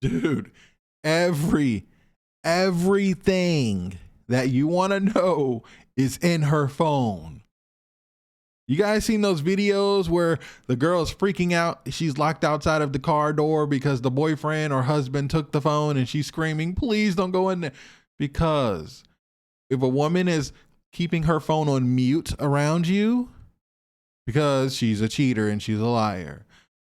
Dude, every everything that you want to know is in her phone. You guys seen those videos where the girl is freaking out? She's locked outside of the car door because the boyfriend or husband took the phone and she's screaming, please don't go in there. Because if a woman is keeping her phone on mute around you, because she's a cheater and she's a liar.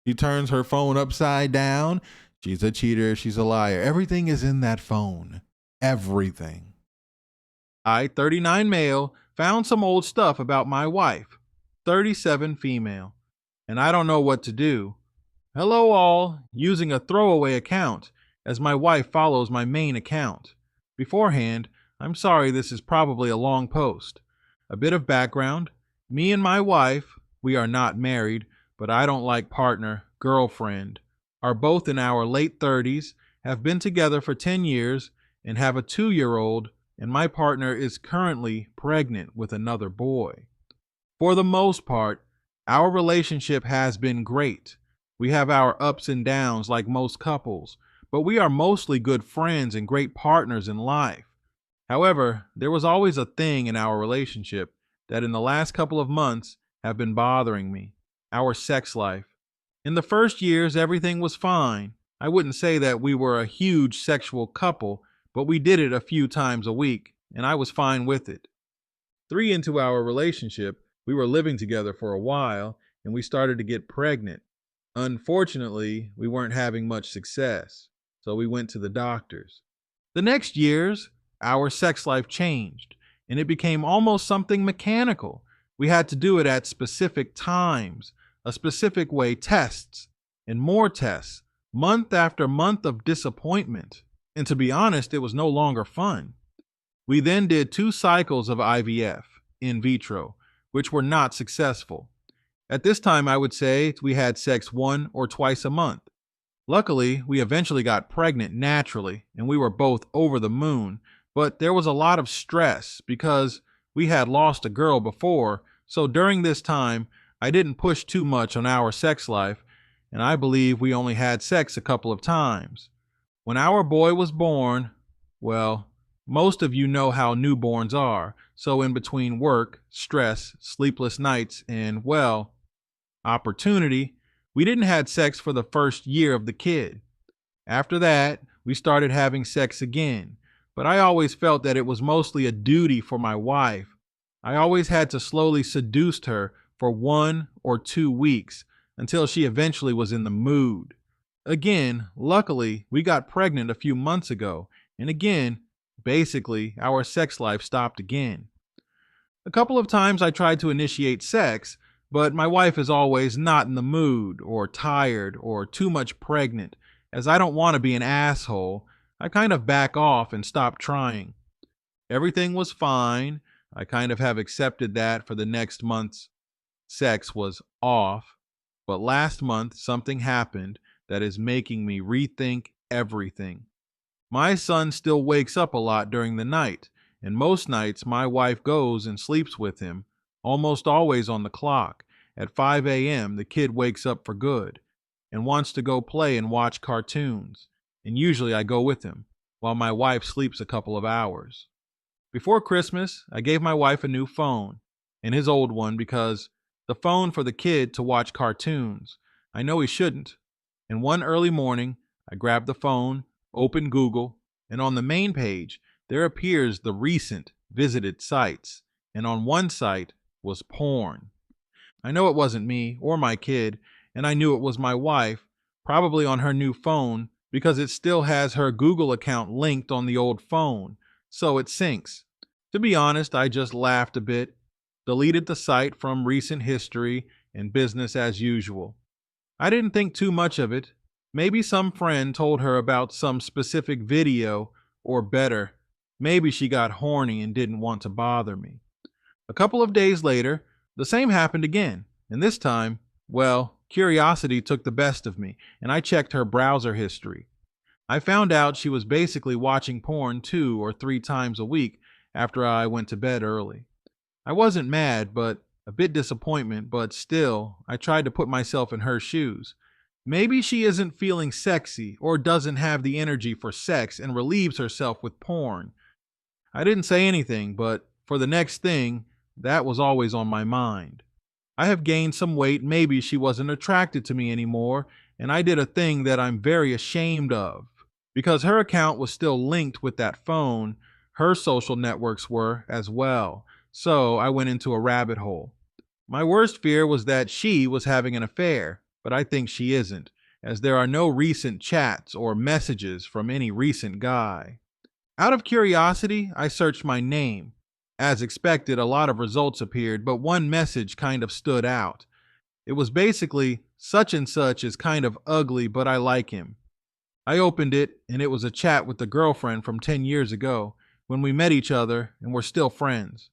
She turns her phone upside down. She's a cheater. She's a liar. Everything is in that phone. Everything. I, 39 male, found some old stuff about my wife, 37 female, and I don't know what to do. Hello all, using a throwaway account as my wife follows my main account. Beforehand, I'm sorry this is probably a long post. A bit of background. Me and my wife, we are not married, but I don't like partner, girlfriend, are both in our late 30s, have been together for 10 years, and have a 2-year-old, and my partner is currently pregnant with another boy. For the most part, our relationship has been great. We have our ups and downs like most couples, but we are mostly good friends and great partners in life. However, there was always a thing in our relationship that in the last couple of months have been bothering me, our sex life. In the first years, everything was fine. I wouldn't say that we were a huge sexual couple, but we did it a few times a week, and I was fine with it. 3 into our relationship, we were living together for a while, and we started to get pregnant. Unfortunately, we weren't having much success, so we went to the doctors. The next years, our sex life changed, and it became almost something mechanical. We had to do it at specific times, a specific way, tests, and more tests, month after month of disappointment. And to be honest, it was no longer fun. We then did 2 cycles of IVF, in vitro, which were not successful. At this time, I would say we had sex 1 or twice a month. Luckily, we eventually got pregnant naturally, and we were both over the moon, but there was a lot of stress because we had lost a girl before, so during this time, I didn't push too much on our sex life, and I believe we only had sex a couple of times. When our boy was born, well, most of you know how newborns are, so in between work, stress, sleepless nights, and, well, opportunity, we didn't have sex for the first year of the kid. After that, we started having sex again, but I always felt that it was mostly a duty for my wife. I always had to slowly seduce her for 1 or 2 weeks until she eventually was in the mood. Again, luckily, we got pregnant a few months ago, and again, basically, our sex life stopped again. A couple of times I tried to initiate sex, but my wife is always not in the mood, or tired, or too much pregnant. As I don't want to be an asshole, I kind of back off and stop trying. Everything was fine. I kind of have accepted that for the next month's sex was off. But last month, something happened that is making me rethink everything. My son still wakes up a lot during the night, and most nights my wife goes and sleeps with him, almost always on the clock. At 5 a.m., the kid wakes up for good and wants to go play and watch cartoons, and usually I go with him, while my wife sleeps a couple of hours. Before Christmas, I gave my wife a new phone, and his old one because the phone for the kid to watch cartoons. I know he shouldn't. And one early morning, I grabbed the phone, opened Google, and on the main page, there appears the recent visited sites, and on one site was porn. I know it wasn't me or my kid, and I knew it was my wife, probably on her new phone because it still has her Google account linked on the old phone, so it syncs. To be honest, I just laughed a bit, deleted the site from recent history, and business as usual. I didn't think too much of it. Maybe some friend told her about some specific video, or better, maybe she got horny and didn't want to bother me. A couple of days later, the same happened again, and this time, well, curiosity took the best of me, and I checked her browser history. I found out she was basically watching porn 2 or 3 times a week after I went to bed early. I wasn't mad, but a bit disappointment, but still, I tried to put myself in her shoes. Maybe she isn't feeling sexy or doesn't have the energy for sex and relieves herself with porn. I didn't say anything, but for the next thing, that was always on my mind. I have gained some weight. Maybe she wasn't attracted to me anymore, and I did a thing that I'm very ashamed of. Because her account was still linked with that phone, her social networks were as well. So I went into a rabbit hole. My worst fear was that she was having an affair, but I think she isn't, as there are no recent chats or messages from any recent guy. Out of curiosity, I searched my name. As expected, a lot of results appeared, but one message kind of stood out. It was basically, such and such is kind of ugly, but I like him. I opened it, and it was a chat with the girlfriend from 10 years ago, when we met each other and were still friends.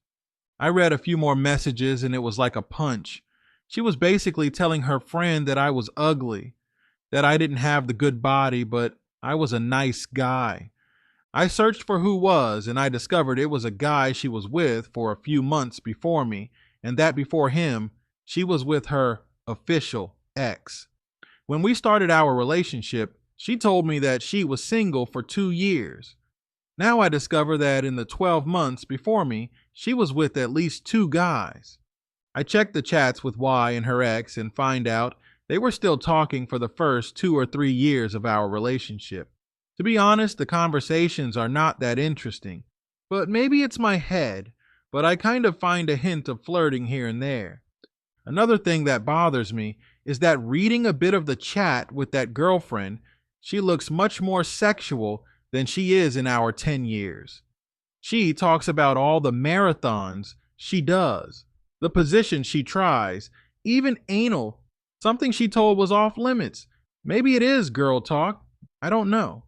I read a few more messages, and it was like a punch. She was basically telling her friend that I was ugly, that I didn't have the good body, but I was a nice guy. I searched for who was, and I discovered it was a guy she was with for a few months before me, and that before him, she was with her official ex. When we started our relationship, she told me that she was single for 2 years. Now I discover that in the 12 months before me, she was with at least 2 guys. I checked the chats with Y and her ex and find out they were still talking for the first 2 or 3 years of our relationship. To be honest, the conversations are not that interesting, but maybe it's my head, but I kind of find a hint of flirting here and there. Another thing that bothers me is that reading a bit of the chat with that girlfriend, she looks much more sexual than she is in our 10 years. She talks about all the marathons she does, the positions she tries, even anal, something she told was off limits. Maybe it is girl talk. I don't know.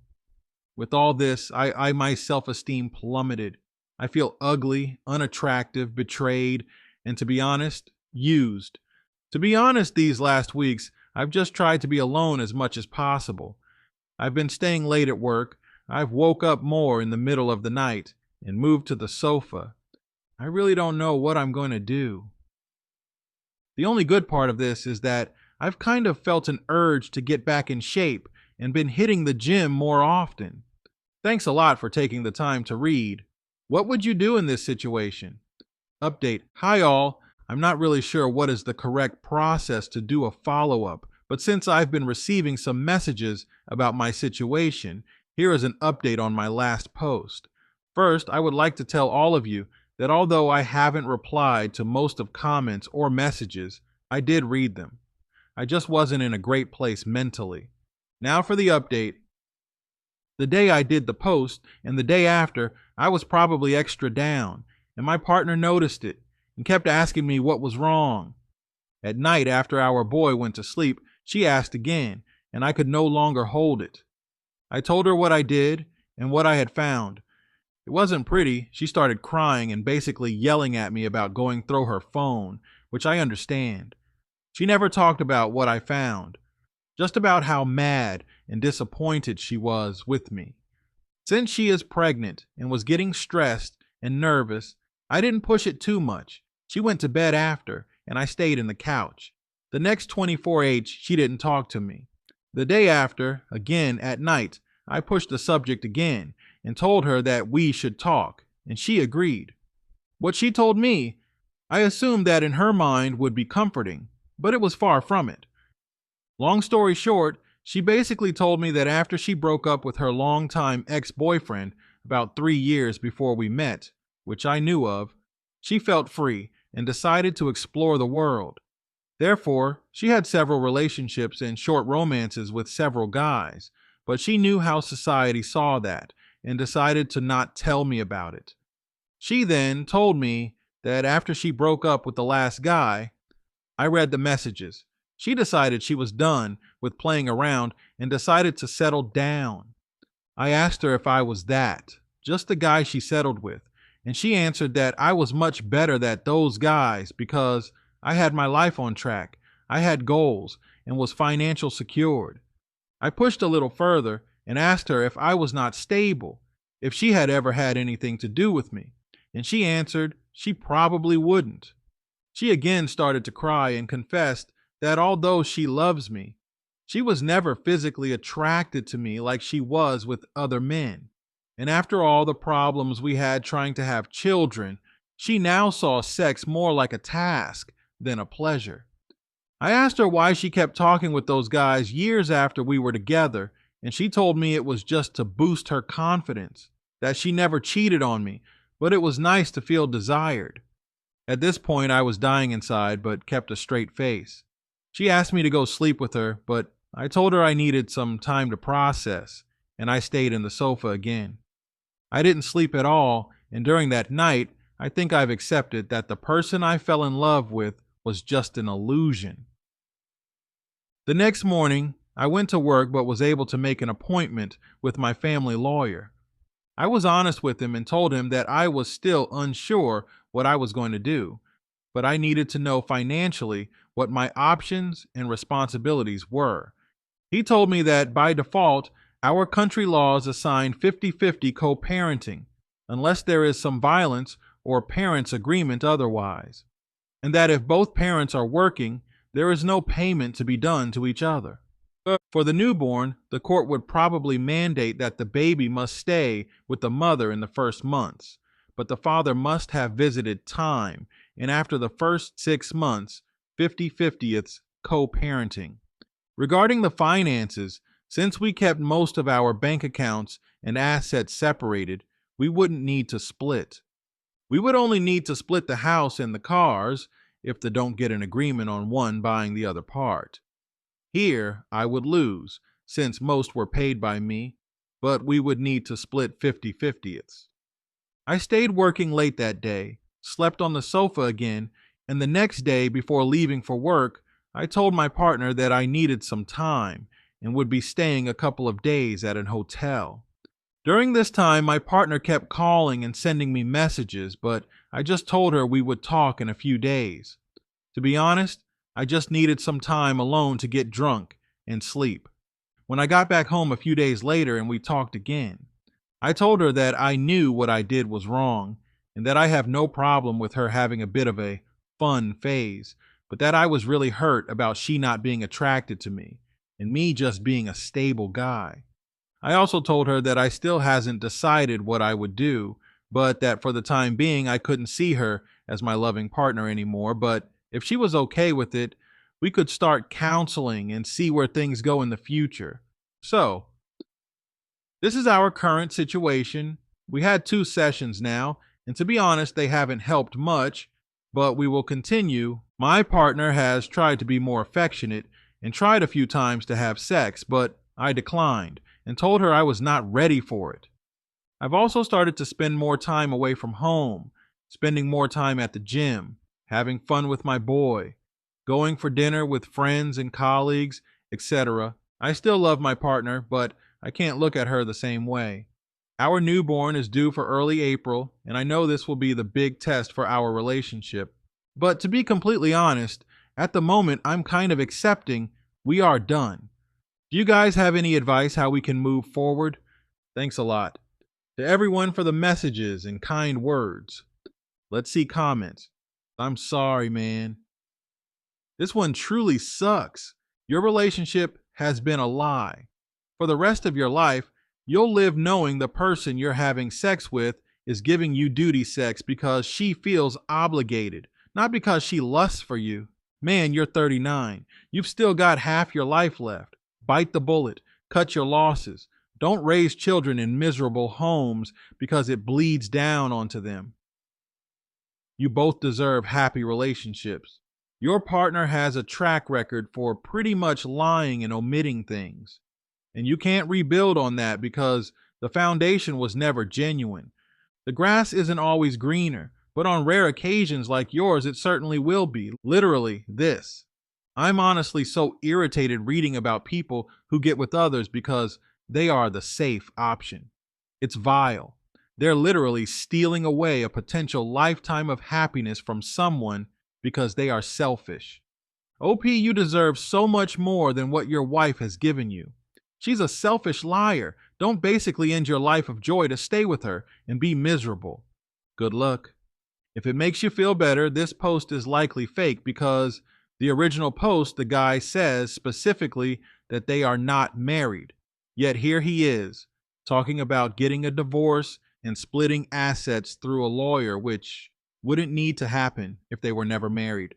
With all this, my self-esteem plummeted. I feel ugly, unattractive, betrayed, and to be honest, used. To be honest, these last weeks, I've just tried to be alone as much as possible. I've been staying late at work. I've woke up more in the middle of the night and moved to the sofa. I really don't know what I'm going to do. The only good part of this is that I've kind of felt an urge to get back in shape and been hitting the gym more often. Thanks a lot for taking the time to read. What would you do in this situation? Update. Hi all. I'm not really sure what is the correct process to do a follow-up, but since I've been receiving some messages about my situation, here is an update on my last post. First, I would like to tell all of you that although I haven't replied to most of comments or messages, I did read them. I just wasn't in a great place mentally. Now for the update. The day I did the post and the day after, I was probably extra down, and my partner noticed it and kept asking me what was wrong. At night, after our boy went to sleep, she asked again, and I could no longer hold it. I told her what I did and what I had found. It wasn't pretty. She started crying and basically yelling at me about going through her phone, which I understand. She never talked about what I found, just about how mad and disappointed she was with me. Since she is pregnant and was getting stressed and nervous, I didn't push it too much. She went to bed after, and I stayed in the couch. The next 24H, she didn't talk to me. The day after, again at night, I pushed the subject again and told her that we should talk, and she agreed. What she told me, I assumed that in her mind would be comforting, but it was far from it. Long story short, she basically told me that after she broke up with her longtime ex-boyfriend about 3 years before we met, which I knew of, she felt free and decided to explore the world. Therefore, she had several relationships and short romances with several guys, but she knew how society saw that and decided to not tell me about it. She then told me that after she broke up with the last guy, I read the messages. She decided she was done with playing around and decided to settle down. I asked her if I was that, just the guy she settled with, and she answered that I was much better than those guys because I had my life on track, I had goals, and was financial secured. I pushed a little further and asked her if I was not stable, if she had ever had anything to do with me, and she answered she probably wouldn't. She again started to cry and confessed that although she loves me, She was never physically attracted to me like she was with other men. And after all the problems we had trying to have children, she now saw sex more like a task than a pleasure. I asked her why she kept talking with those guys years after we were together, and she told me it was just to boost her confidence, that she never cheated on me, but it was nice to feel desired. At this point, I was dying inside, but kept a straight face. She asked me to go sleep with her, but I told her I needed some time to process, and I stayed in the sofa again. I didn't sleep at all, and during that night, I think I've accepted that the person I fell in love with was just an illusion. The next morning, I went to work but was able to make an appointment with my family lawyer. I was honest with him and told him that I was still unsure what I was going to do, but I needed to know financially what my options and responsibilities were. He told me that by default, our country laws assign 50-50 co-parenting, unless there is some violence or parents' agreement otherwise, and that if both parents are working, there is no payment to be done to each other. For the newborn, the court would probably mandate that the baby must stay with the mother in the first months, but the father must have visited time, and after the first 6 months, 50-50ths co-parenting. Regarding the finances, since we kept most of our bank accounts and assets separated, we wouldn't need to split. We would only need to split the house and the cars if they don't get an agreement on one buying the other part. Here, I would lose, since most were paid by me, but we would need to split 50-50ths. I stayed working late that day, slept on the sofa again, and the next day before leaving for work, I told my partner that I needed some time and would be staying a couple of days at an hotel. During this time, my partner kept calling and sending me messages, but I just told her we would talk in a few days. To be honest, I just needed some time alone to get drunk and sleep. When I got back home a few days later and we talked again, I told her that I knew what I did was wrong and that I have no problem with her having a bit of a fun phase, but that I was really hurt about she not being attracted to me and me just being a stable guy. I also told her that I still hasn't decided what I would do, but that for the time being I couldn't see her as my loving partner anymore, but if she was okay with it, we could start counseling and see where things go in the future. So, this is our current situation. We had 2 sessions now, and to be honest, they haven't helped much, but we will continue. My partner has tried to be more affectionate and tried a few times to have sex, but I declined and told her I was not ready for it. I've also started to spend more time away from home, spending more time at the gym, having fun with my boy, going for dinner with friends and colleagues, etc. I still love my partner, but I can't look at her the same way. Our newborn is due for early April, and I know this will be the big test for our relationship. But to be completely honest, at the moment I'm kind of accepting we are done. Do you guys have any advice how we can move forward? Thanks a lot. To everyone for the messages and kind words. Let's see comments. I'm sorry, man. This one truly sucks. Your relationship has been a lie. For the rest of your life, you'll live knowing the person you're having sex with is giving you duty sex because she feels obligated, not because she lusts for you. Man, you're 39. You've still got half your life left. Bite the bullet. Cut your losses. Don't raise children in miserable homes because it bleeds down onto them. You both deserve happy relationships. Your partner has a track record for pretty much lying and omitting things. And you can't rebuild on that because the foundation was never genuine. The grass isn't always greener, but on rare occasions like yours, it certainly will be. Literally, this. I'm honestly so irritated reading about people who get with others because they are the safe option. It's vile. They're literally stealing away a potential lifetime of happiness from someone because they are selfish. OP, you deserve so much more than what your wife has given you. She's a selfish liar. Don't basically end your life of joy to stay with her and be miserable. Good luck. If it makes you feel better, this post is likely fake because the original post, the guy says specifically that they are not married. Yet here he is talking about getting a divorce and splitting assets through a lawyer, which wouldn't need to happen if they were never married.